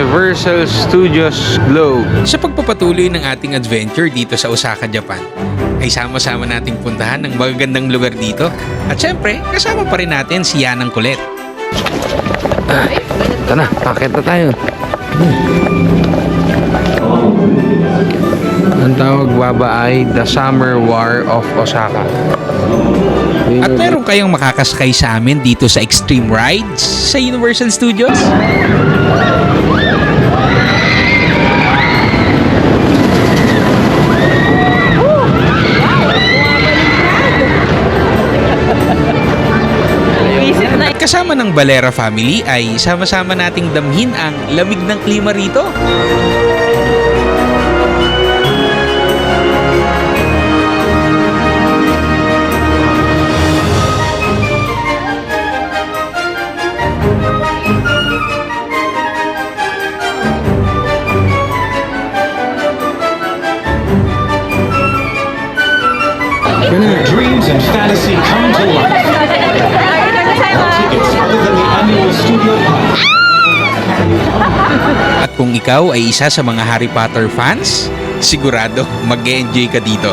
Universal Studios Globe. Sa pagpapatuloy ng ating adventure dito sa Osaka, Japan, ay sama-sama nating puntahan ng magagandang lugar dito. At syempre, kasama pa rin natin si Yanang Kulit. Ito na, akit na tayo. Ang tawag baba ay The Summer War of Osaka. At meron kayong makakasakay sa amin dito sa Extreme Rides sa Universal Studios. At kasama ng Valera family ay sama-sama nating damhin ang lamig ng klima rito. Dreams and fantasy come to life. Tickets other than the annual studio pass. At kung ikaw ay isa sa mga Harry Potter fans, sigurado mag-enjoy ka dito.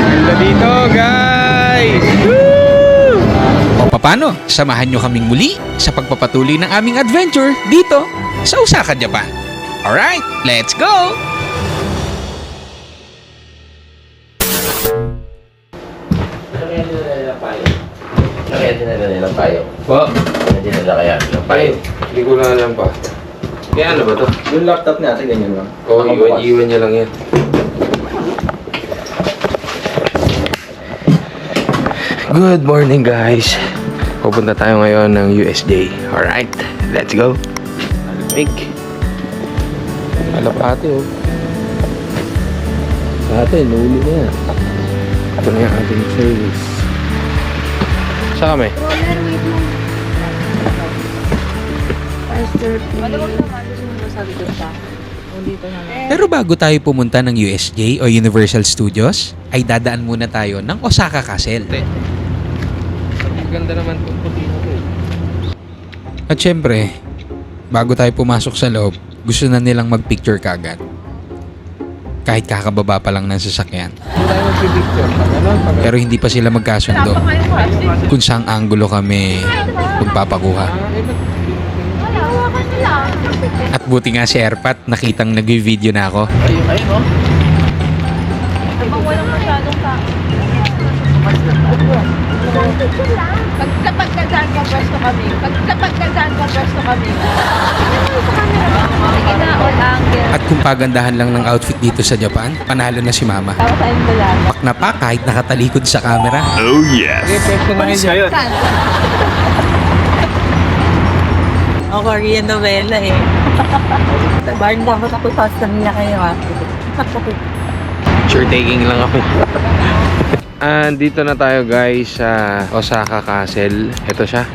Ganda dito, guys! O paano, samahan nyo kaming muli sa pagpapatuloy ng aming adventure dito sa Osaka, Japan. Alright, let's go! Kaya dinala nilang payo. Po? Kaya dinala kaya nilang payo. Hindi ko na alam pa. Kaya ano ba to? Yung laptop natin, ganyan lang. Oo, iwan niya lang yan. Good morning, guys. Pupunta tayo ngayon ng USJ. Alright, let's go. Malamig. Alapate, oh. Sa atin, nahuli na yan. Ito na yung ating service. Saan kami? Pero bago tayo pumunta ng USJ o Universal Studios, ay dadaan muna tayo ng Osaka Castle. Maganda naman itong puti na to. At syempre, bago tayo pumasok sa loob, gusto na nilang magpicture kagad. Kahit kakababa pa lang ng sasakyan. Hindi tayo mag-picture. Pero hindi pa sila magkasundo kung saang anggulo kami magpapakuha. At buti nga si Erpat, nakitang nag-video na ako. Ayun, no? Habang walang masyadong tao. Pag sa pagkadaan ka pwesto kami. Sige na, all angle. At kung pagandahan lang ng outfit dito sa Japan, panalo na si Mama. Tapos tayong dalaga. Pak na pa kahit nakatalikod sa camera. Okay, pwesto na kayo dyan. Saan? O, Korean novela eh. Barn dapat ako sa nila kayo ha. Sure taking lang ako. Dito na tayo, guys, sa Osaka Castle. Ito siya.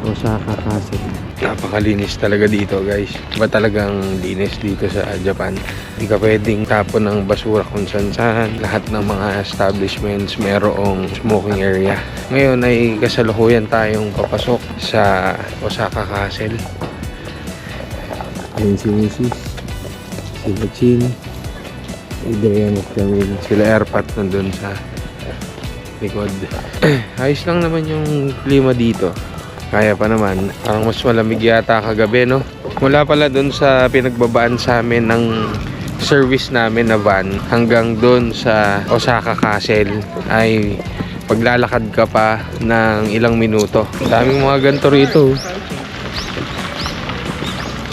Osaka Castle. Napakalinis talaga dito, guys. Iba talagang linis dito sa Japan. Hindi ka pwedeng tapon ng basura kung saan-saan. Lahat ng mga establishments mayroong smoking area. Ngayon ay kasalukuyan tayong papasok sa Osaka Castle. Ayun si Mrs. Si Bachin. Adrian of Camille. Sila Airpat nandun sa likod. Ayos lang naman yung klima dito. Kaya pa naman. Parang mas malamig yata kagabi, no? Mula pala dun sa pinagbabaan sa amin ng service namin na van hanggang dun sa Osaka Castle ay paglalakad ka pa ng ilang minuto. Daming mga ganito rito.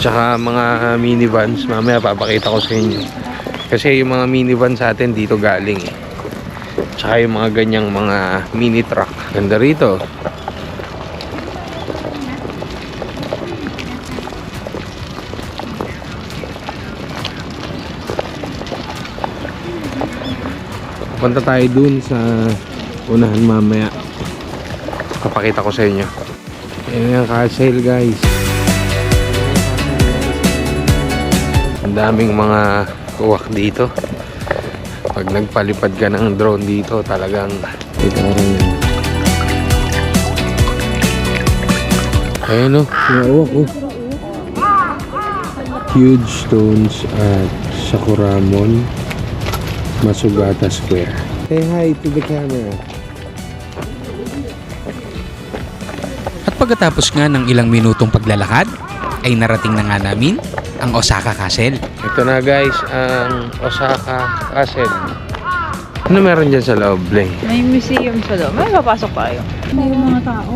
Tsaka mga minivans. Mamaya papakita ko sa inyo. Kasi yung mga minivan sa atin dito galing eh. Tsaka yung mga ganyang mga mini truck. Ganda rito. Punta tayo dun sa unahan mamaya. Papakita ko sa inyo. Ayan yung castle, guys. Ang daming mga uwak dito. Pag nagpalipad ka ng drone dito, talagang itaran yan. Ayun o, sinawak o. Huge stones at Sakuramon Masugata Square. Say hi to the camera. At pagkatapos nga ng ilang minutong paglalakad, ay narating na nga namin ang Osaka Castle. Ito na guys, ang Osaka Castle. Ano meron dyan sa loob, Blay? May museum sa loob. May papasok tayo. May mga tao.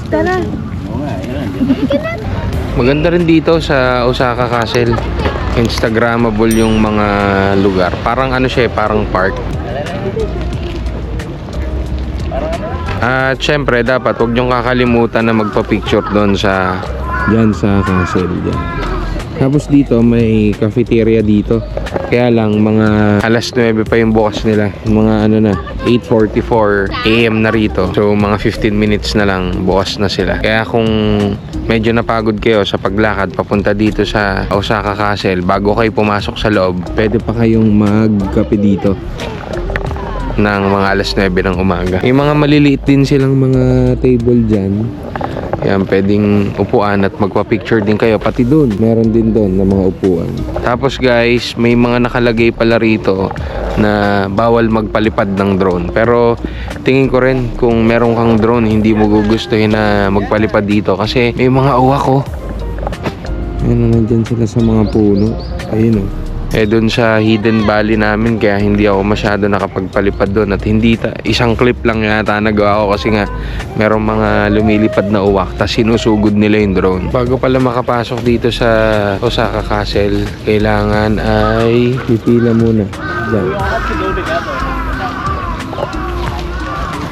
Tara. Maganda rin dito sa Osaka Castle. Instagrammable yung mga lugar. Parang ano siya, parang park. At syempre, dapat huwag niyong kakalimutan na magpa-picture doon sa dyan sa castle dyan. Tapos dito may cafeteria dito. Kaya lang mga alas 9 pa yung bukas nila. Mga ano na 8:44 AM na rito. So mga 15 minutes na lang bukas na sila. Kaya kung medyo napagod kayo sa paglakad papunta dito sa Osaka Castle, bago kayo pumasok sa loob, pwede pa kayong magkape dito ng mga alas 9 ng umaga. May mga maliliit din silang mga table dyan. Yan, pwedeng upuan at magpa-picture din kayo. Pati doon, meron din doon na mga upuan. Tapos guys, may mga nakalagay pala rito na bawal magpalipad ng drone. Pero tingin ko rin kung meron kang drone, hindi mo gugustuhin na magpalipad dito. Kasi may mga uwak oh. Ayun, nandyan sila sa mga puno. Ayun oh. Doon sa Hidden Valley namin, kaya hindi ako masyado nakapagpalipad doon. At hindi isang clip lang yata nagawa ko kasi nga merong mga lumilipad na uwak, tas sinusugod nila yung drone. Bago pala makapasok dito sa Osaka Castle, kailangan ay pipila muna dyan.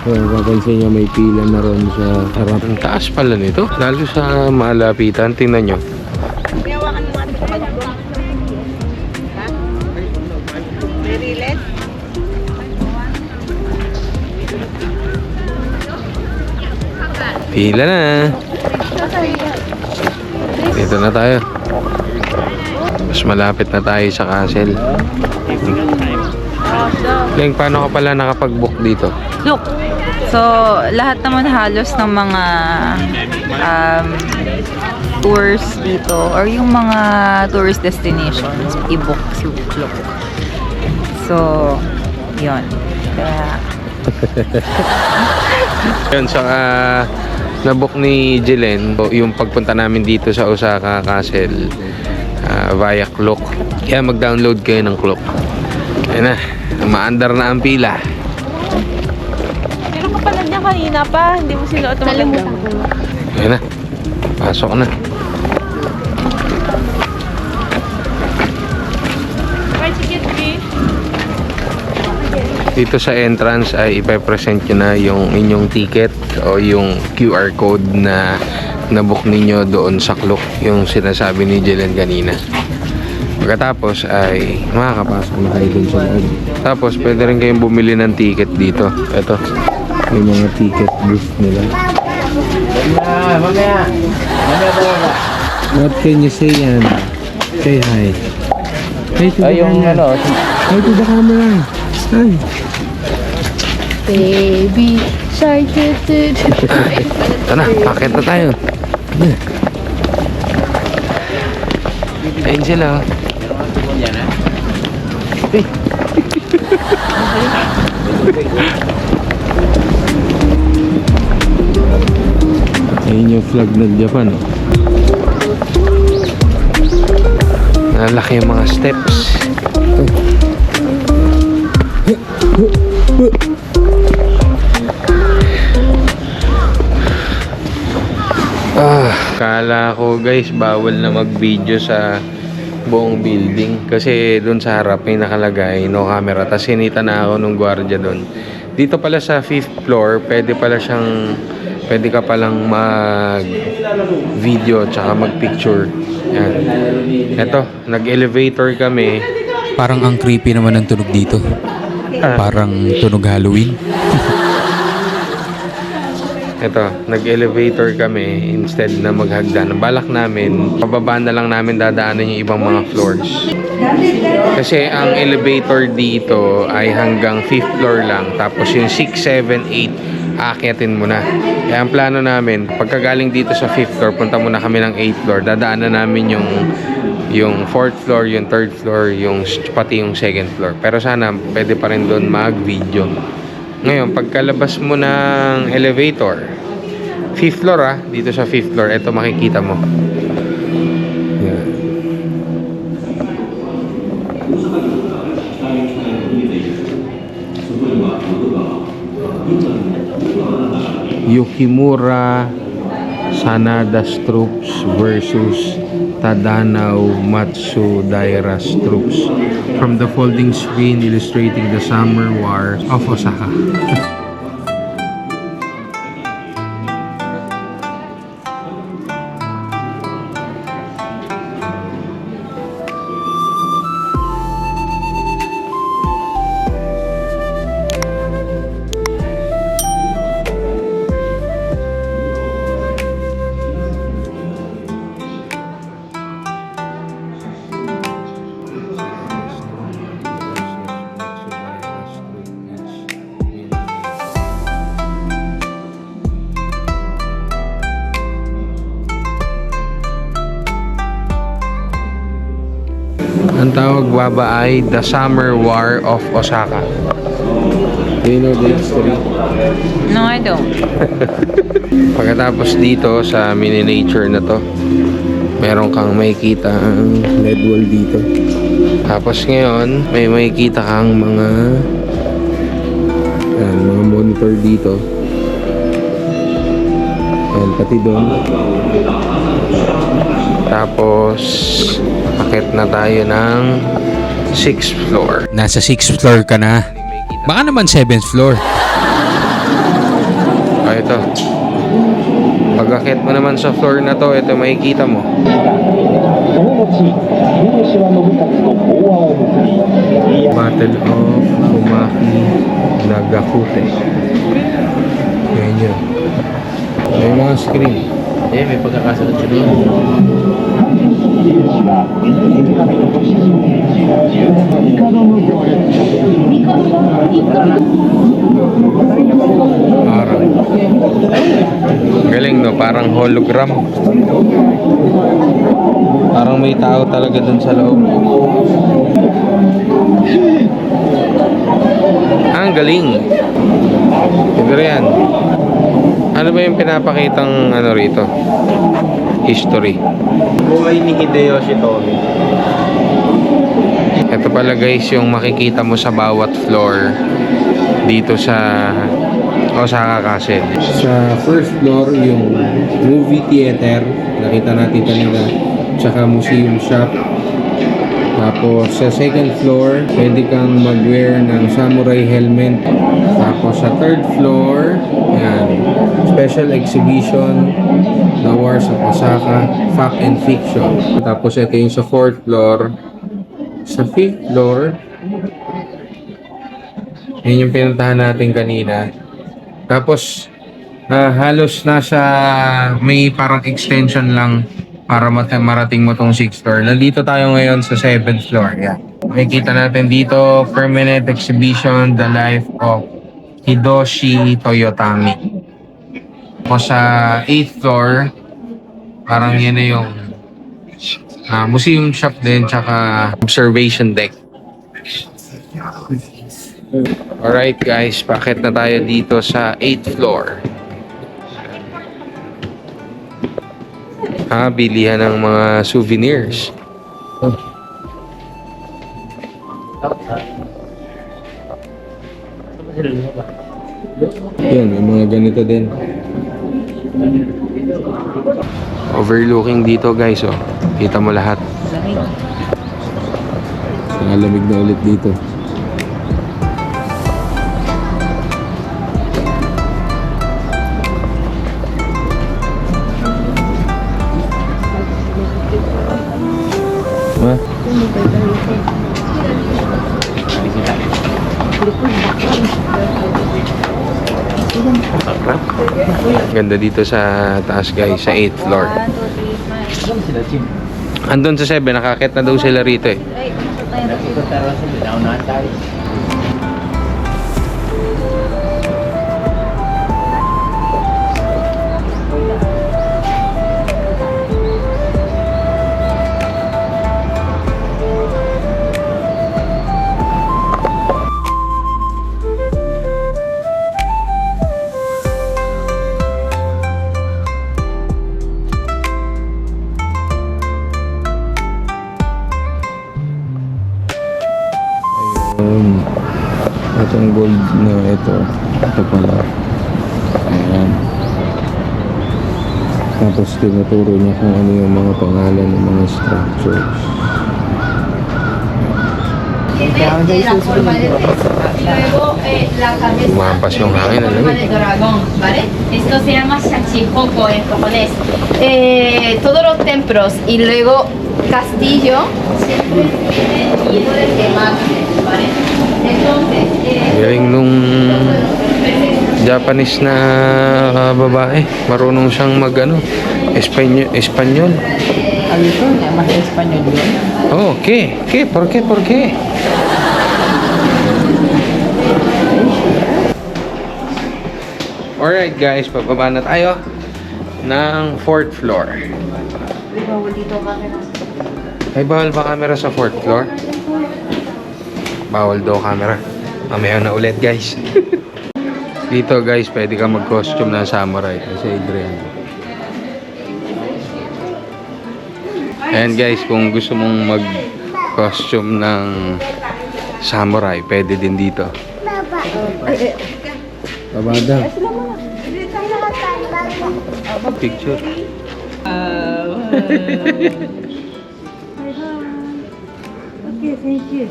Papansin nyo, may pila na ron sa harap. Ang taas pala nito, lalo sa malapitan. Tingnan nyo. Pila na. Dito na tayo. Mas malapit na tayo sa castle. Leng, paano ka pala nakapag-book dito? Look. So, lahat naman halos ng mga tours dito or yung mga tourist destinations, i-book si Look. So, yun. Kaya, Yun, saka nabook ni Jelen yung pagpunta namin dito sa Osaka Castle via Klook. Kaya mag-download kayo ng Klook. Ayun na, umaandar na ang pila. meron ka pala niya kanina pa, hindi mo sila automatic. Ayun na, pasok na. Dito sa entrance ay ipe-present nyo na yung inyong ticket o yung QR code na nabook ninyo doon sa Klook, yung sinasabi ni Jelen kanina. Pagkatapos ay makakapasok na kayo dun sa loob. Tapos pwede rin kayong bumili ng ticket dito. Ito, may mga ticket booth nila. What can you say, yan? Say hi. Hi to the camera. Hi to the camera. Hi. Baby shark. Ito na, paket na tayo. Ayun sila. Ayun yung flag ng Japan. Malaki yung mga steps. Kala ko guys, bawal na mag-video sa buong building kasi doon sa harap may nakalagay no camera. Tapos sinita na ako nung gwardiya doon. Dito pala sa 5th floor, pwede ka palang mag-video tsaka mag-picture. Yan. Eto, nag-elevator kami. Parang ang creepy naman ang tunog dito. Parang tunog Halloween. Ito, nag-elevator kami instead na maghagdan. Balak namin, pababa na lang namin dadaanan yung ibang mga floors. Kasi ang elevator dito ay hanggang 5th floor lang. Tapos yung 6, 7, 8, aakyatin mo na. Kaya ang plano namin, pagkagaling dito sa 5th floor, punta muna kami ng 8th floor. Dadaanan namin yung 4th floor, yung 3rd floor, pati yung 2nd floor. Pero sana pwede pa rin doon mag-video. Ngayon, pagkalabas mo ng elevator, 5th floor dito sa 5th floor, ito makikita mo. Yan. Yukimura Sanada's troops versus Tadanao Matsudaira's troops from the folding screen illustrating the summer war of Osaka. Ang tawag baba ay The Summer War of Osaka. Do you know the history? No, I don't. Pagkatapos dito sa mini nature na to, meron kang makikita ang LED wall dito. Tapos ngayon, may makikita kang mga monitor dito. Ayan, pati doon. Tapos, akit na tayo ng 6th floor. Nasa 6th floor ka na. Baka naman 7th floor. Ito. Pag-akit mo naman sa floor na to, ito makikita mo. Battle of Umaki Nagakute. Yan yun. May mga screen. May pagkakasunod siya doon. Parang galing no, parang hologram. Parang may tao talaga dun sa loob. Ang galing. Ito yan. Ano ba yung pinapakitang rito? History. Buhay ni Hideyoshi Tomi. Ito pala guys yung makikita mo sa bawat floor dito sa Osaka Castle. Sa first floor yung movie theater, nakita natin kanina, tsaka museum shop. Tapos sa second floor, pwede kang mag-wear ng samurai helmet. Tapos sa third floor, yan, special exhibition, The Wars of Osaka, Fact and Fiction. Tapos ito yung sa fourth floor. Sa fifth floor, yun yung pinuntahan natin kanina. Tapos halos nasa may parang extension lang para marating mo tong 6th floor. Nandito tayo ngayon sa 7th floor. Yeah. Makikita natin dito, permanent exhibition, The Life of Hidoshi Toyotami. O sa 8th floor, parang yan na yung museum shop din, tsaka observation deck. Alright guys, paakit na tayo dito sa 8th floor. Bilihan ng mga souvenirs. Yan, may mga ganito din. Overlooking dito guys, oh. Kita mo lahat. Lamig na ulit dito. Ma? Ganda dito sa taas guys, sa 8th floor. Andun sa 7, nakakit na daw sila rito eh. Itong gold na ito pala. Ayan. Tapos tinuturo niya kung ano yung mga pangalan ng mga structures. Lumampas yung hangin, alam mo. ¿Vale? Esto se llama Shachihoko en japonés. Todos los templos y luego castillo siempre tienen miedo de quemarse, ¿vale? Entonces, Galing nung Japanese na babae. Marunong siyang Espanyol. Ayun, mas Espanyol yun. Oh, ¿qué? ¿Qué? ¿Por qué? ¿Por qué? Alright guys, pababa na tayo ng 4th floor. Ay, bawal ba camera sa 4th floor? Bawal daw camera. Mamaya na ulit guys. Dito guys, pwede ka mag-costume ng samurai kasi Adrian. Ayan guys, kung gusto mong mag-costume ng samurai, pwede din dito. Babada. Picture.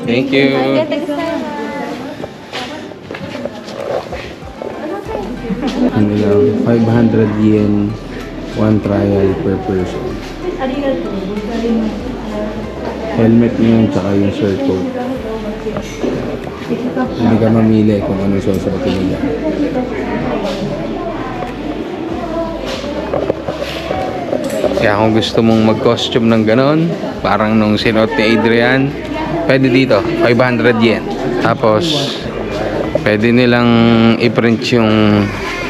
Thank you. Ano lang, 500 yen, one trial per person. Helmet niya tsaka yung shirt coat. Hindi ka mamili kung ano susuotin nila. Kaya kung gusto mong mag-costume ng ganon, parang nung sinuot ni Adrian, pwede dito, 500 yen. Tapos, pwede nilang i-print yung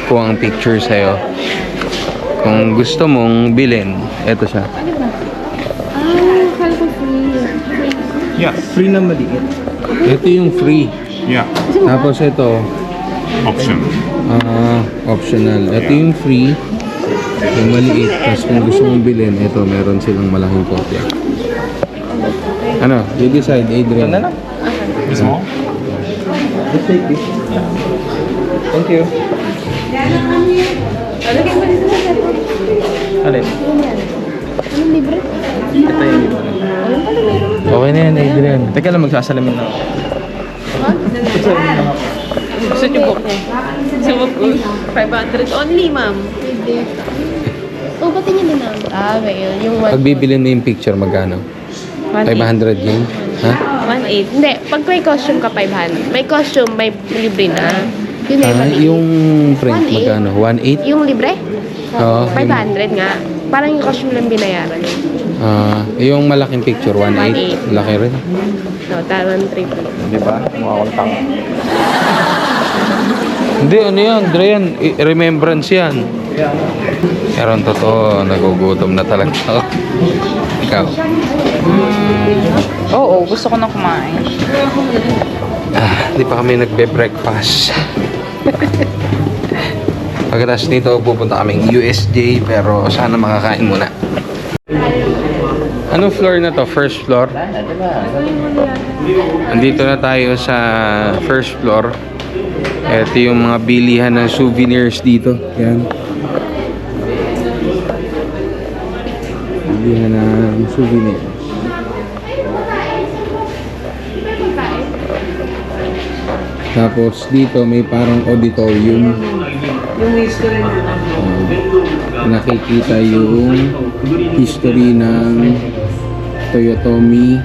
kuwang picture sa'yo. Kung gusto mong bilhin, eto siya. Yeah, free na maliit. Ito yung free. Yeah, Tapos ito, option. optional. Ito yung free, yung maliit. Tapos kung gusto mong bilhin, ito, meron silang malaking kopya. Ano? You decide, Adrian. This one? Let's take this. Thank you. Alin? Ito yung libre. Okay na yan, Adrian. Teka lang, magsasalamin na ako. Gusto niyo book? Sumok ko. 500 only, ma'am. oh, pati niya din naman. Ngayon, yung Pag bibili mo yung picture, magkano? 500 yen? Ha? 1.8. Hindi, pag may costume ka, 500. May costume, may libre na. Yun na yung maliit. Yung print, magkano? 1.8? Yung libre? Oo. 500 nga. Parang yung costume lang binayaran. Yung malaking picture, 1.8. Laki rin. No, talon 3. Di ba? Mukha akong tanga. Hindi, ano yan? Adrian, remembrance yan. Pero ang totoo, nagugutom na talaga ako. Ikaw? Oo, gusto ko na kumain. Di pa kami nagbe-breakfast. Pagkatapos nito, pupunta kaming USJ, pero sana makakain muna. Anong floor na to? First floor? Andito na tayo sa first floor. Ito yung mga bilihan ng souvenirs dito. Yan. Bilihan ng souvenirs. Tapos dito may parang auditorium. Nakikita yung history ng Toyotomi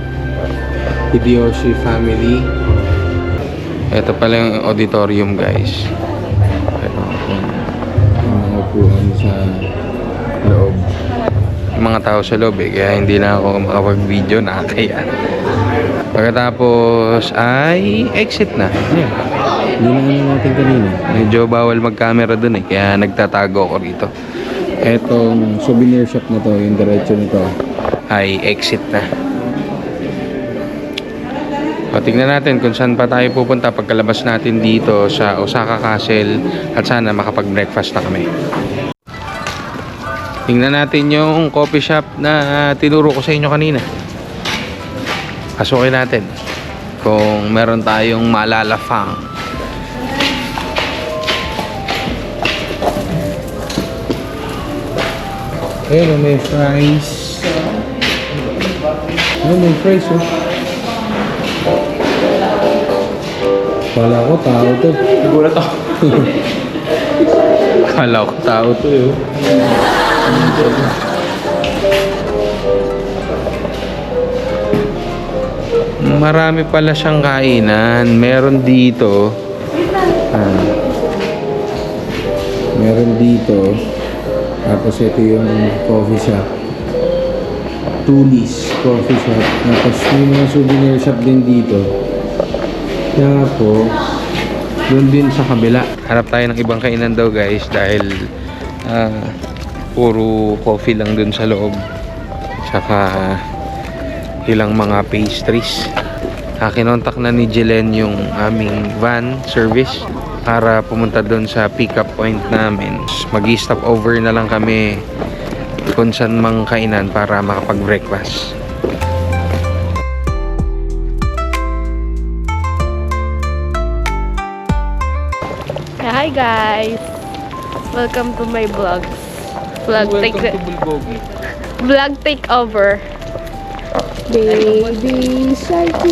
Hideyoshi family. Ito pala yung auditorium, guys. Ito. upuan sa loob. Yung mga tao sa loob kaya hindi na ako makapag-video, nakakaya. Pagkatapos ay exit na. Yeah. Dinaanan natin kanina. Medyo bawal mag-camera dun kaya nagtatago ako rito. Etong souvenir shop na to, yung diretso nito ay exit na. O, tingnan natin kung saan pa tayo pupunta pagkalabas natin dito sa Osaka Castle at sana makapag-breakfast na kami. Tingnan natin yung coffee shop na tinuro ko sa inyo kanina. Pasukin natin kung meron tayong malalafang. Ayun, may fries. Ayun, may fries, oh. Kala ko tao to. Nagulat ako. Kala ko tao to, eh. Marami pala siyang kainan. Meron dito. Meron dito. Tapos ito yung coffee shop. Tulis Coffee Shop. Tapos may mga souvenir shop din dito. Tapos doon din sa kabila. Harap tayo ng ibang kainan daw guys. Dahil puro coffee lang dun sa loob. Tsaka ilang mga pastries. Kinontak na ni Jelen yung aming van service para pumunta doon sa pick-up point namin. Mag-stop over na lang kami kung saan mang kainan para makapag-breakfast. Hi guys! Welcome to my vlogs. Vlog takeover. Baby shark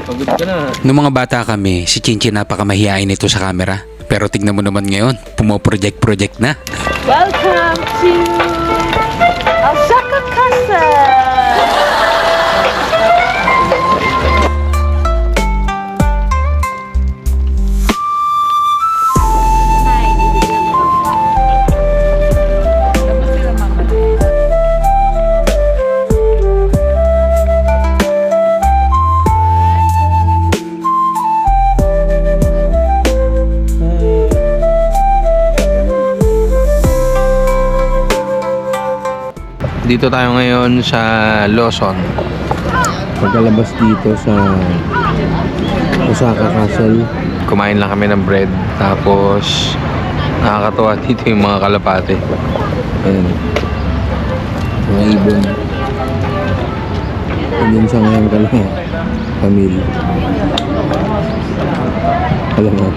Pagod ka na. Noong mga bata kami, si Chinchin napakamahiyain nito sa camera. Pero tignan mo naman ngayon, pumoproject-project na. Welcome to Osaka Castle! Dito tayo ngayon sa Lawson. Pagkalabas dito sa Osaka Castle, kumain lang kami ng bread. Tapos nakakatuwa dito yung mga kalapate. Ayan. Mga ibon. Andun sa ngayon ka lang. Pamilya. Alam mo.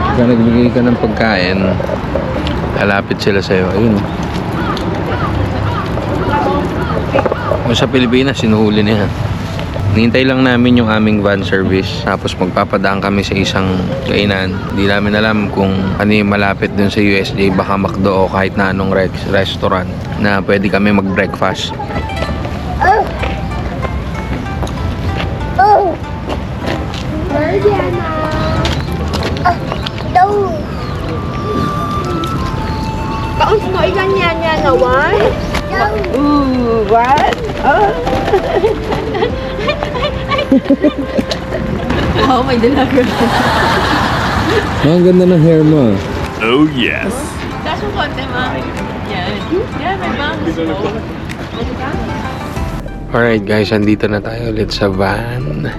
Pagka nagbigay ka ng pagkain, halapit sila sa'yo. Ayun. Sa Pilipinas, sinuhuli na yan. Nihintay lang namin yung aming van service. Tapos magpapadaan kami sa isang kainan. Hindi namin alam kung ano yung malapit dun sa USJ. Baka McDo o kahit na anong restaurant na pwede kami mag-breakfast. Kaunti mo ilan yan na one? Ooh, what? Oh, may dalaga. Ang ganda ng hair mo. Oh, yes. Dash mo konti, ma. Yan. Yan, may bangs. Alright guys, andito na tayo ulit sa van.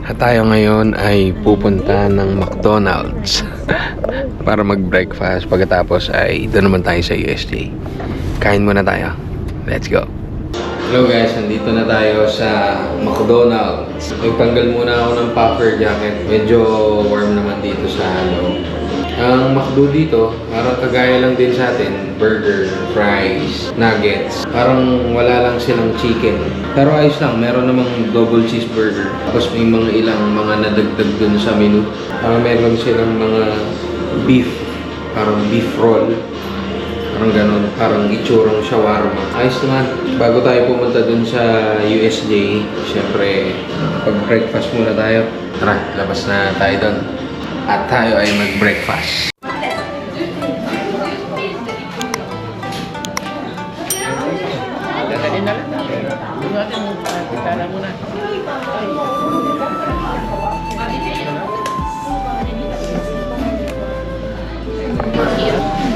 At tayo ngayon ay pupunta ng McDonald's para mag-breakfast. Pagkatapos ay doon naman tayo sa USJ. Kain muna tayo. Let's go. Hello guys, andito na tayo sa McDonald's. Nagtanggal muna ako ng puffer jacket. Medyo warm naman dito sa Ang McDo dito, parang kagaya lang din sa atin. Burger, fries, nuggets. Parang wala lang silang chicken. Pero ayos lang, meron namang double cheeseburger. Tapos may mga ilang mga nadagdag dun sa menu. Parang meron silang mga beef. Parang beef roll. Parang ganun, parang itsurang shawarma. Ayos naman. Bago tayo pumunta dun sa USJ, syempre, pag-breakfast muna tayo. Tara, labas na tayo dun. At tayo ay mag-breakfast.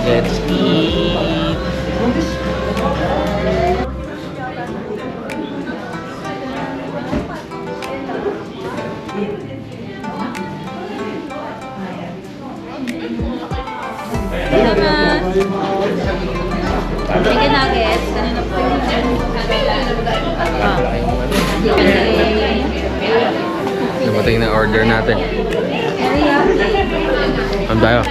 Let's eat. Chicken nuggets. Kanina po. Dumating na order natin. Ano tayo?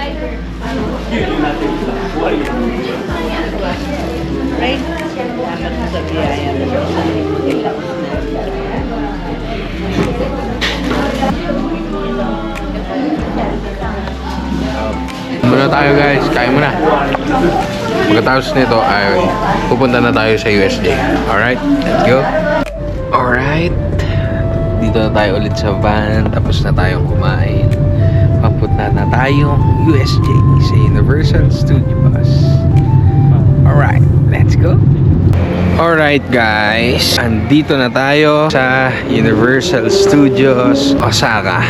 Muna tayo guys, kain muna. Pagkatapos nito ay pupunta na tayo sa USJ. Alright, let's go. Alright, dito na tayo ulit sa van. Tapos na tayong kumain. Papunta na tayong USJ sa Universal Studios. Alright, let's go. Alright guys, andito na tayo sa Universal Studios Osaka.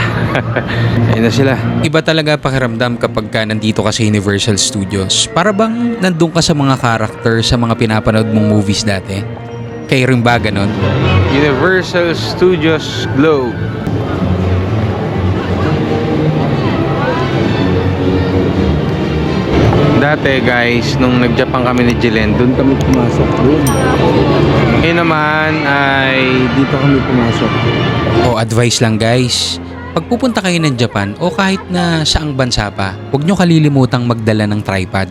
Ayun na sila. Iba talaga pakiramdam kapag ka nandito ka sa Universal Studios. Para bang nandun ka sa mga character sa mga pinapanood mong movies dati? Kayo rin ba ganon? Universal Studios Globe. Dati guys, nung nag-Japan kami ni Jilen, doon kami pumasok doon. Ngayon naman ay dito kami pumasok. O advice lang guys, pag pupunta kayo ng Japan o kahit na saang bansa pa, huwag nyo kalilimutang magdala ng tripod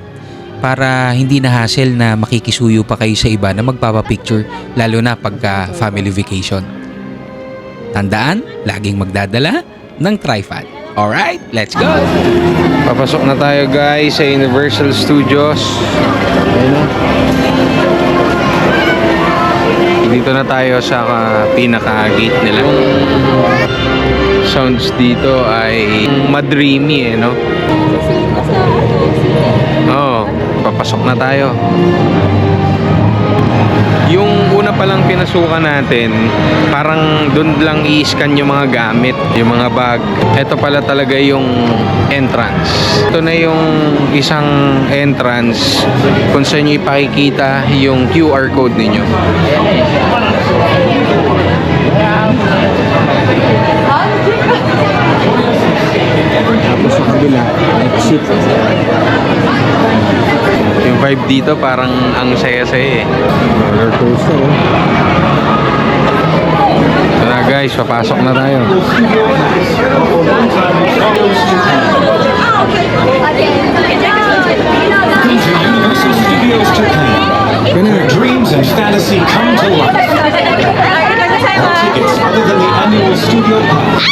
para hindi na hassle na makikisuyo pa kayo sa iba na magpapapicture, lalo na pagka family vacation. Tandaan, laging magdadala ng tripod. Alright, let's go! Papasok na tayo guys sa Universal Studios. Ayun na. Dito na tayo sa pinaka-gate nila. Sounds dito ay madreamy no? Oo, papasok na tayo. Yung una palang pinasukan natin, parang doon lang i-scan yung mga gamit, yung mga bag. Ito pala talaga yung entrance. Ito na yung isang entrance kung saan nyo ipakikita yung QR code ninyo. Tapos sa kabila, exit. Yung vibe dito parang ang saya-saya eh. Roller coaster eh. Ito na guys, papasok na tayo. Universal Studios Japan, where dreams and fantasy come to life. All tickets other than the annual studio pass.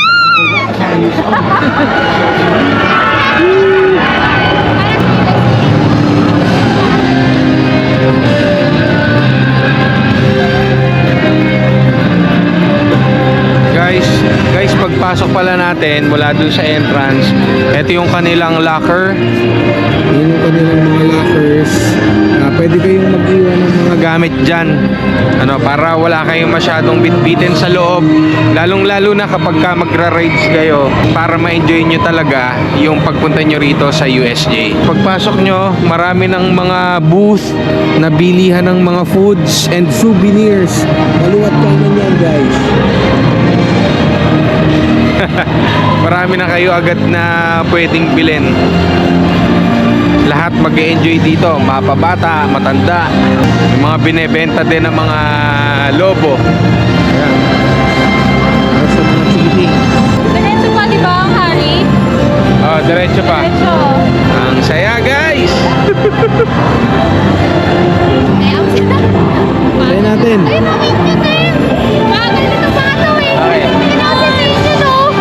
Guys, pagpasok pala natin mula doon sa entrance, ito yung kanilang locker. Yun yung kanilang mga lockers. Pwede kayong mag-iwan ng mga gamit dyan. Para wala kayong masyadong bitbitin sa loob. Lalong-lalo na kapag ka magra-rides kayo, para ma-enjoy nyo talaga yung pagpunta nyo rito sa USJ. Pagpasok nyo, marami ng mga booth na bilihan ng mga foods and souvenirs. Maluwat kanan yan guys. Marami na kayo agad na pwedeng bilhin. Lahat mag-e-enjoy dito, mapabata, matanda. Yung mga binebenta din ng mga lobo. Ayan. Para sa mga chili. Diretso pa, di ba, ang hari? Oh, diretso pa. Diretso. Ang saya guys. Ang sila. Try natin. Ay, mamingin din. Bagal nito pa ito eh. Okay. Hindi natin tingin, oh.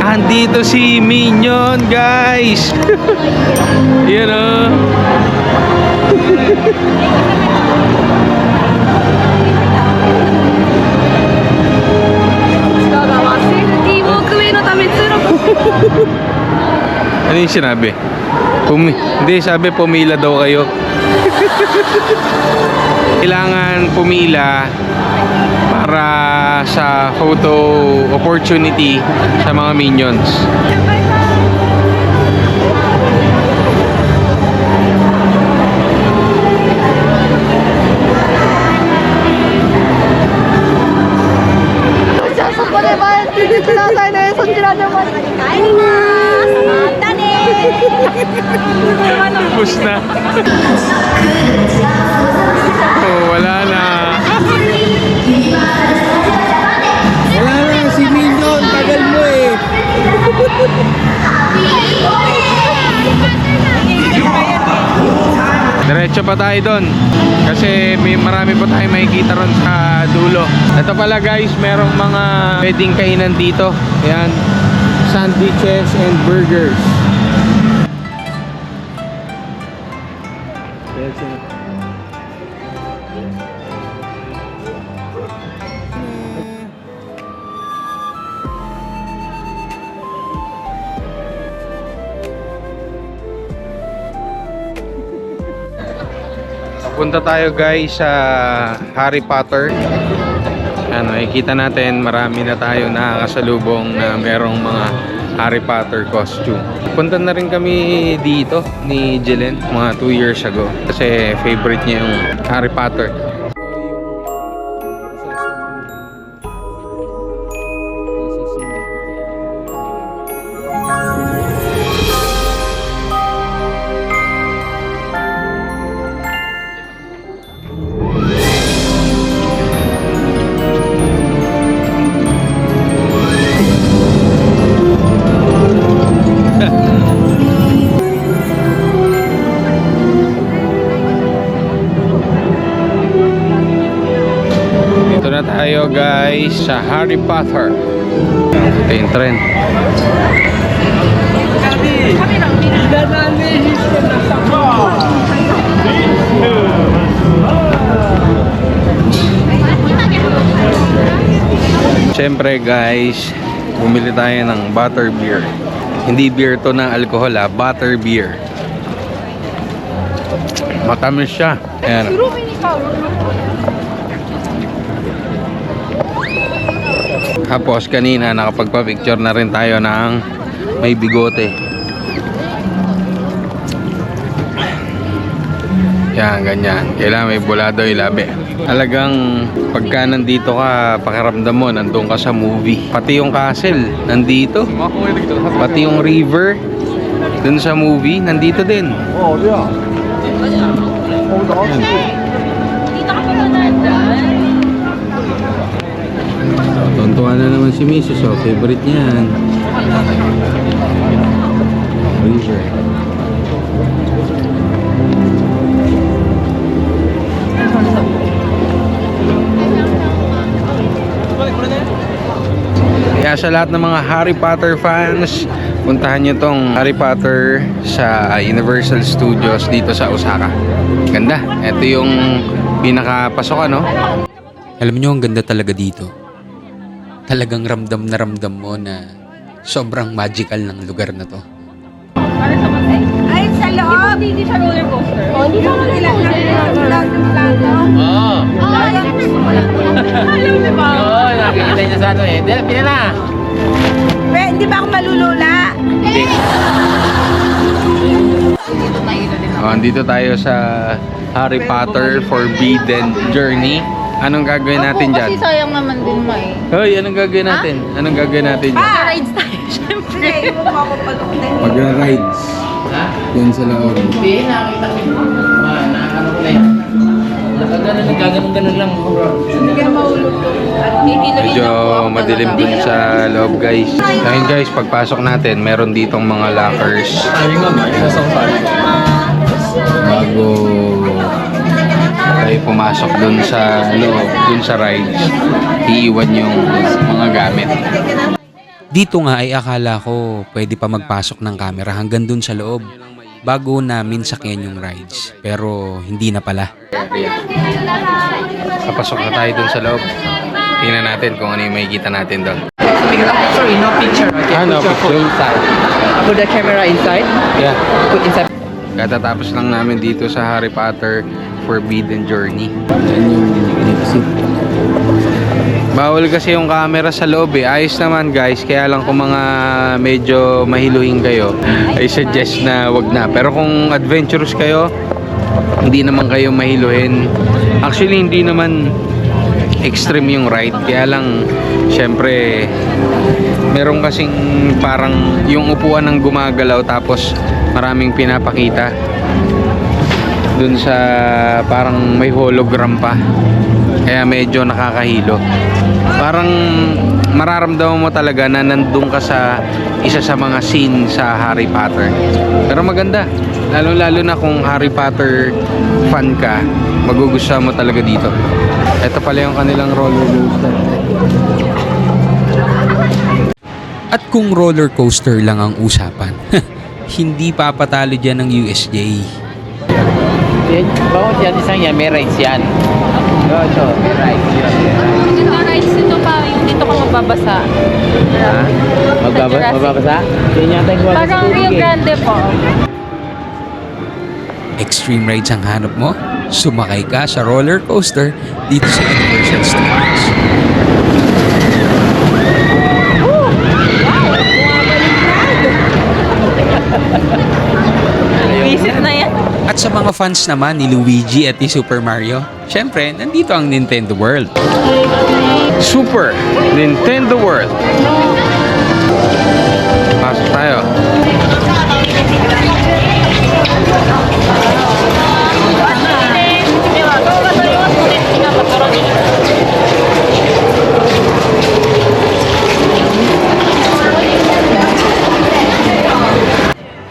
Andito si Minion guys. Yan o. Ano yung sinabi? Hindi, sabi pumila daw kayo. Kailangan pumila para sa photo opportunity sa mga minions. Tapos na. Oh, wala na. Wala na, si Minion, tagal mo eh. Diretso pa tayo doon. Kasi may marami pa tayo makikita ron sa dulo. Ito pala guys, merong mga pwedeng kainan dito. Ayan. Sandwiches and burgers. Punta tayo guys sa Harry Potter. Ano, makikita natin marami na tayo nakakasalubong na merong mga Harry Potter costume. Punta na rin kami dito ni Jelen mga 2 years ago kasi favorite niya yung Harry Potter. Dito na tayo guys sa Harry Potter. Ito yung trend. Siyempre guys, bumili tayo ng butter beer. Hindi beer to ng alcohol butter beer. Matamis siya. Ayan. Tapos kanina nakapagpa-picture na rin tayo ng may bigote. Yan, ganyan. Kailangan may bulado yung labi. Talagang pagka nandito ka, pakiramdam mo, nandun ka sa movie. Pati yung castle, nandito. Pati yung river, dun sa movie, nandito din. Tuntuan na naman si Mrs. Oh, favorite niyan. River. Kaya sa lahat ng mga Harry Potter fans, puntahan nyo tong Harry Potter sa Universal Studios dito sa Osaka. Ganda. Ito yung pinakapasokan, no? Alam nyo, ang ganda talaga dito. Talagang ramdam mo na sobrang magical ng lugar na to. Ay, sa loob! Hindi siya roller coaster. Oh, hindi mo ilang Alam mo ba? Oo, nakikita niya sa ano eh. Pina na. Hindi ba ako malulula? Oh, andito tayo sa Harry Potter Forbidden Journey. Anong gagawin natin dyan? Kasi sayang naman din May. Hoy, anong gagawin natin? Anong gagawin natin dyan? Rides tayo, syempre. Sige, iwan mo ako pag-unin. Magra-rides. Yan sa loob. Hindi, nakakita ko. Ano ko na yan. Nagaganon lang. Hindi ka mahulog to. At Medyo madilim dun sa loob guys. Ngayon guys, pagpasok natin, meron ditong mga lockers. Bago tayo pumasok dun sa loob, dun sa rides, iiwan yung mga gamit. Dito nga ay akala ko pwede pa magpasok ng camera hanggang dun sa loob bago namin sakyan yung rides. Pero hindi na pala. Papasok na tayo dun sa loob. Tingnan natin kung ano yung makikita natin doon. Sorry, no picture. Okay. Ano? Picture? Put the camera inside. Yeah. Put inside. Katatapos lang namin dito sa Harry Potter Forbidden Journey. Yan yung exit. Bawal kasi yung camera sa loob eh. Ayos naman guys, kaya lang kung mga medyo mahiluhin kayo, I suggest na wag na. Pero kung adventurous kayo, hindi naman kayo mahiluhin. Actually, hindi naman extreme yung ride. Kaya lang, syempre, meron kasing parang yung upuan ng gumagalaw tapos maraming pinapakita. Dun sa parang may hologram pa. Kaya medyo nakakahilo. Parang mararamdaman mo talaga na nandun ka sa isa sa mga scene sa Harry Potter. Pero maganda. Lalo-lalo na kung Harry Potter fan ka, magugustuhan mo talaga dito. Ito pala yung kanilang roller coaster. At kung roller coaster lang ang usapan, hindi papatalo dyan ng USJ. Bawat yan, isang yan, may rides yan. Ito, may rides yan. Maganda rides dito pa, yung dito ka magbabasa. Ha? Magbabasa? Yun yata yung wala sa Parang tubig Rio eh. Grande po. Extreme rides ang hanap mo? Sumakay ka sa roller coaster dito sa Universal Studios. Visit na yan. At sa mga fans naman ni Luigi at ni Super Mario, syempre, nandito ang Nintendo World. Super Nintendo World. Pasok tayo.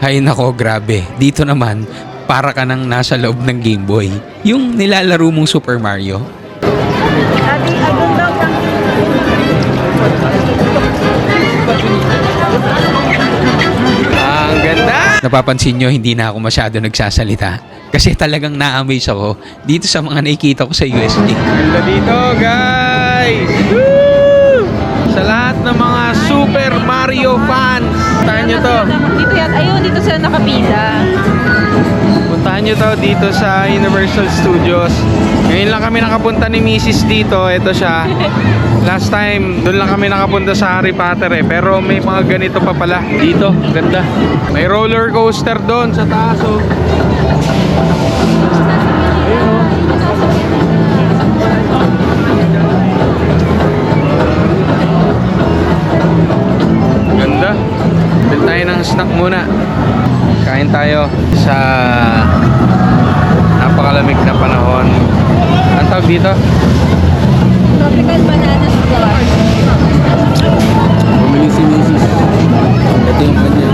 Hay nako, grabe. Dito naman, para ka nang nasa loob ng Game Boy. Yung nilalaro mong Super Mario. Ang ganda! Napapansin nyo, hindi na ako masyado nagsasalita. Kasi talagang na-amaze ako dito sa mga nakikita ko sa USJ. Ganda dito, guys! Woo! Sa lahat ng mga Super Mario fans, puntahan nyo to. Dito yan. Ayun, dito sila nakapila. Puntahan nyo to dito sa Universal Studios. Ngayon lang kami nakapunta ni Mrs. dito. Ito siya. Last time, doon lang kami nakapunta sa Harry Potter eh. Pero may mga ganito pa pala. Dito, ganda. May roller coaster doon sa taas oh. Ganda. Bil tayo ng snack muna. Kain tayo sa napakalamig na panahon. Ang tawag dito? Tropical banana squash. Bumili si Mrs. Ito yung kanya.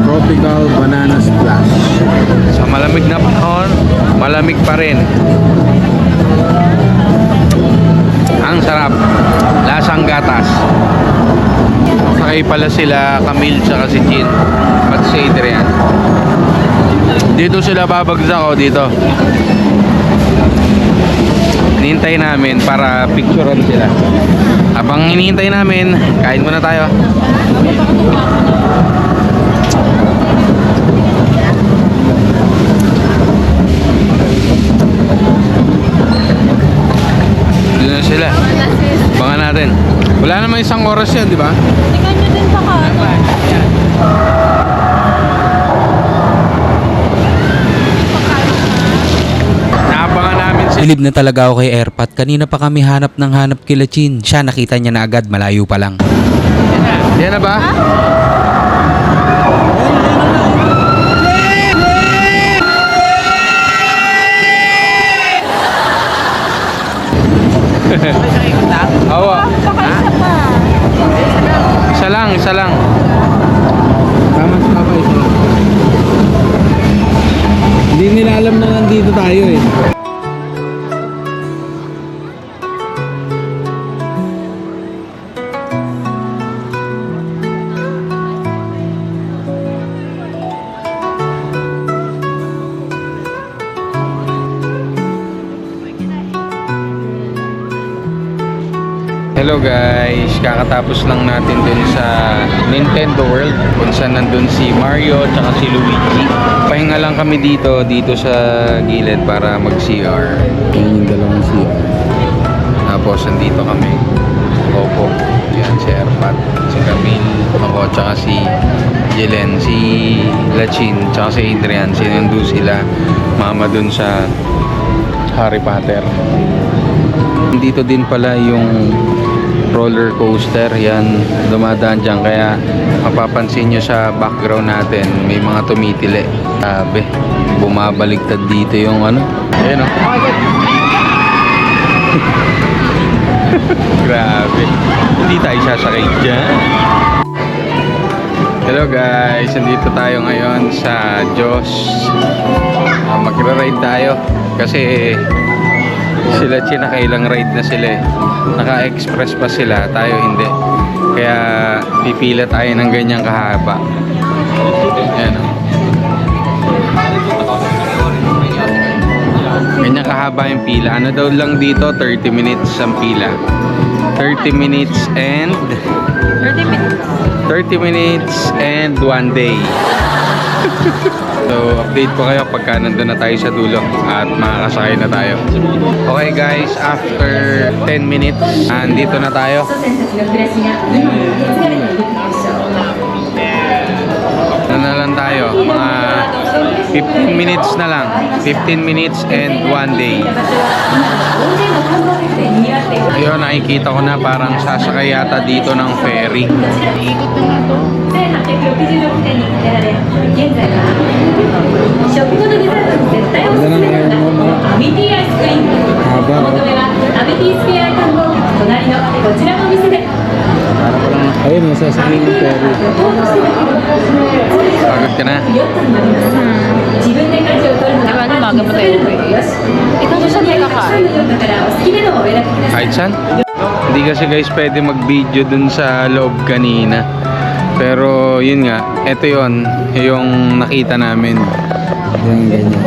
Tropical Banana Splash. Sa malamig na panahon, malamig pa rin. Ang sarap. Lasang gatas. Sakay pala sila Camille tsaka si Chin. At si Adrian. Dito sila babagsak o dito. Hinihintay namin para picturean sila. Habang hinihintay namin, kain muna tayo. Doon na sila. Abangan natin. Wala naman isang oras yan, di ba? Tingnan nyo din sa kanan. Naabangan namin sila. Bilib na talaga ako kay Airpat. Kanina pa kami hanap ng hanap kila Chin. Siya nakita niya na agad, malayo pa lang. Yan na ba? Oo. Isa lang, isa lang. Tama sa kapay siya. Hindi nila alam na nandito tayo eh. Hello guys, kakatapos lang natin dun sa Nintendo World kung saan nandun si Mario at si Luigi. Pahinga lang kami dito sa gilid para mag-CR. Yan yung dalawang CR. Tapos nandito kami. Opo, yan si Erpat, si Camille, ako, tsaka si Jelen, si Lachin, tsaka si Adrian. Sinundo sila mama dun sa Harry Potter. Dito din pala yung roller coaster, yan dumadaan dyan, kaya mapapansin nyo sa background natin may mga tumitili. Sabi, bumabaliktad dito yung ano, ayun o. Grabe, hindi tayo sasakay dyan. Hello guys, nandito tayo ngayon sa Diyos. Magra-ride tayo kasi sila nakailang ride na sila eh. Naka-express pa sila, tayo hindi. Kaya pipila tayo ng ganyang kahaba. Ayan o. Ganyang kahaba yung pila. Ano daw lang dito? 30 minutes ang pila. 30 minutes and 30 minutes and 1 day. So, update ko kayo pagka nandun na tayo sa dulo at makakasakay na tayo. Okay guys, after 10 minutes, andito na tayo. Ano na lang tayo? Mga 15 minutes na lang. 15 minutes and 1 day. Ayun, nakikita ko na parang sasakay yata dito ng ferry. Haba. Ayun, masasakay yung ferry. Pagod ka na? Diba, umaga pa tayo. Ikaw na siya may kakain. Kahit saan? Hindi kasi guys pwede mag-video dun sa loob kanina. Pero yun nga, ito yon yung nakita namin. Yung ganyan.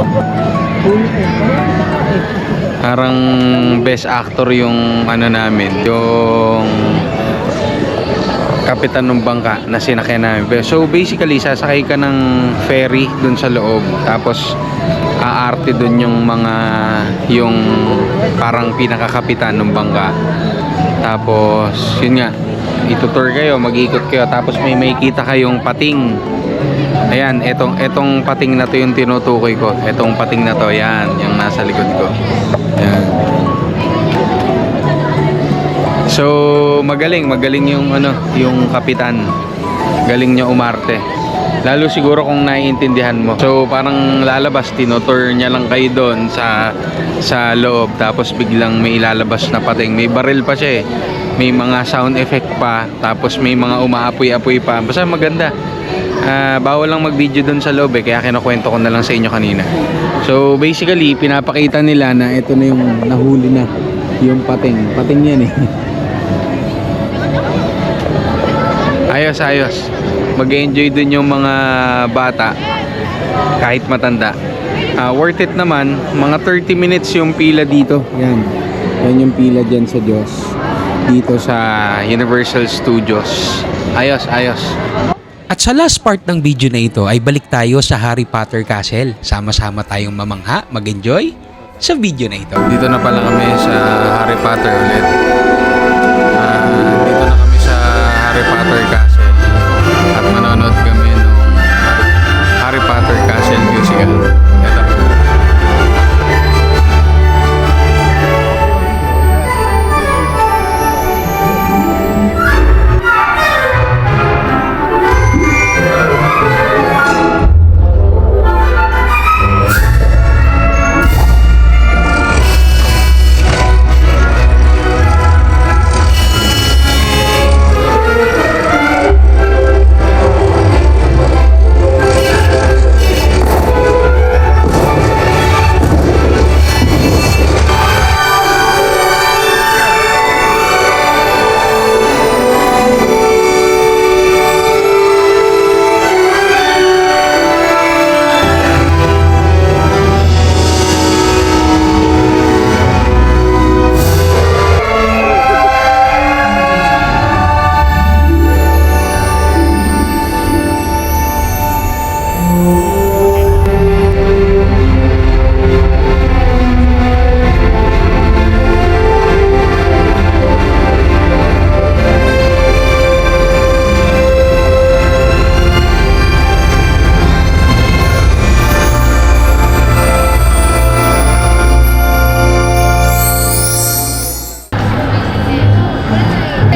Parang best actor yung ano namin, yung kapitan ng bangka na sinakyan namin. So basically, sasakay ka ng ferry dun sa loob. Tapos aarte dun yung mga, yung parang pinakakapitan ng bangka. Tapos yun nga, itutour kayo, mag-ikot kayo. Tapos may makikita kayong pating. Ayan, etong pating na to yung tinutukoy ko. Etong pating na to, yan, yung nasa likod ko. Ayan. So, magaling yung ano, yung kapitan. Galing niya umarte. Lalo siguro kung naiintindihan mo. So, parang lalabas, tinutour niya lang kayo doon sa loob. Tapos biglang may ilalabas na pating. May baril pa siya eh. May mga sound effect pa. Tapos may mga umaapoy-apoy pa. Basta maganda. Bawal lang mag-video doon sa loob eh. Kaya kinukwento ko na lang sa inyo kanina. So, basically, pinapakita nila na ito na yung nahuli na. Yung pating. Pating yan eh. Ayos. Mag-enjoy dun yung mga bata kahit matanda. Worth it naman. Mga 30 minutes yung pila dito. Yan. Yan yung pila dyan sa Diyos. Dito sa Universal Studios. Ayos. At sa last part ng video na ito ay balik tayo sa Harry Potter Castle. Sama-sama tayong mamangha, mag-enjoy sa video na ito. Dito na pala kami sa Harry Potter ulit. Dito na kami sa Harry Potter Castle. At manonood kami ng Harry Potter Castle musical. Ito.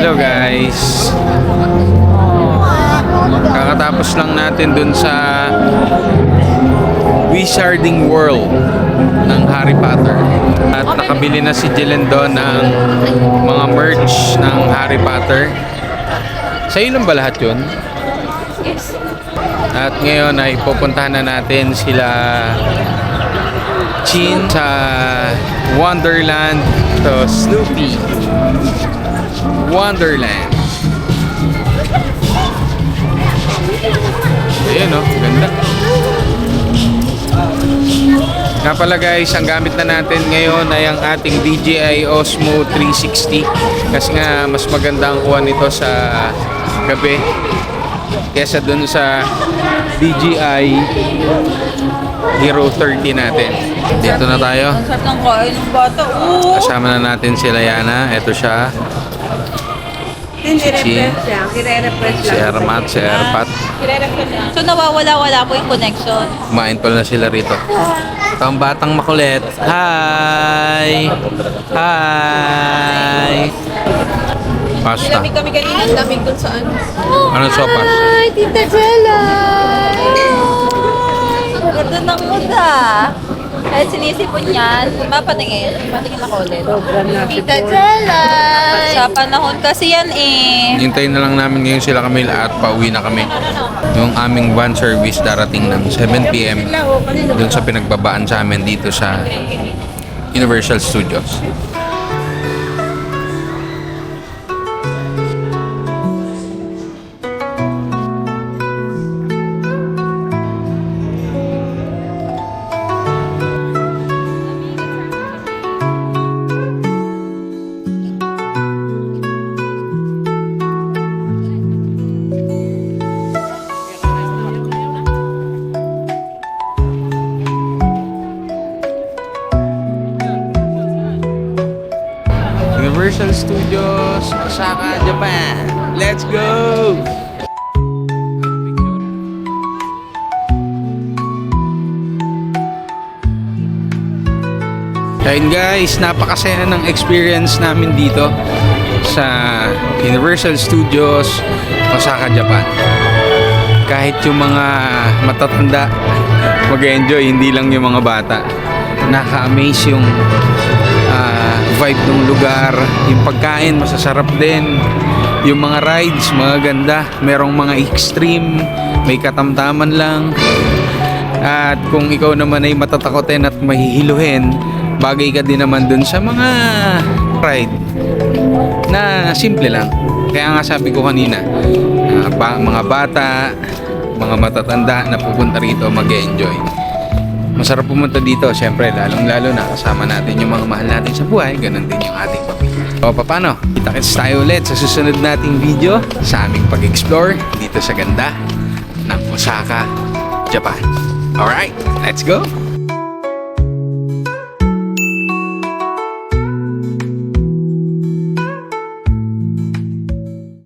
Hello guys. Kakatapos lang natin dun sa Wizarding World ng Harry Potter. At nakabili na si Jillian doon ng mga merch ng Harry Potter. Sa'yo lang ba lahat yun? Yes. At ngayon ay pupuntahan na natin sila Chin sa Wonderland to Snoopy Wonderland. Ayun o, ganda. Nga pala guys, ang gamit na natin ngayon ay ang ating DJI Osmo 360 kasi nga mas maganda ang kuha nito sa gabi kesa dun sa DJI Hero 30 natin. Dito na tayo. Ang sarap ng kain ng bata. Kasama na natin si Layana. Ito siya. Si Chin. Si Ermat. Si Erpat. So nawawala-wala po yung connection. Kumain pala na sila rito. Ito ang batang makulit. Hi! Hi! Pasta. Kami kanina. Ang daming dun sa ano. Anong sopas? Hi, Tita Jella! Ang ganda ng muda. Kahit sinisipon yan, mapatingin. Patingin ako ulit. Tita Jella! Sa panahon kasi yan eh. Hintayin na lang namin ngayon sila Camille at pauwi na kami. Yung aming van service darating ng 7 p.m. dun sa pinagbabaan sa amin dito sa Universal Studios. Universal Studios, Osaka, Japan. Let's go! Ayun guys, napakasaya ng experience namin dito sa Universal Studios, Osaka, Japan. Kahit yung mga matatanda mag-enjoy, hindi lang yung mga bata. Naka-amaze yung vibe ng lugar, yung pagkain masasarap din, yung mga rides magaganda, merong mga extreme, may katamtaman lang. At kung ikaw naman ay matatakotin at mahihiluhin, bagay ka din naman dun sa mga ride na simple lang. Kaya nga sabi ko kanina, mga bata, mga matatanda na pupunta rito mag-enjoy. Masarap pumunta dito, syempre, lalong-lalo na kasama natin yung mga mahal natin sa buhay, ganun din yung ating pamilya. O, paano? Kita-kits tayo ulit sa susunod nating video sa aming pag-explore dito sa ganda ng Osaka, Japan. Alright, let's go!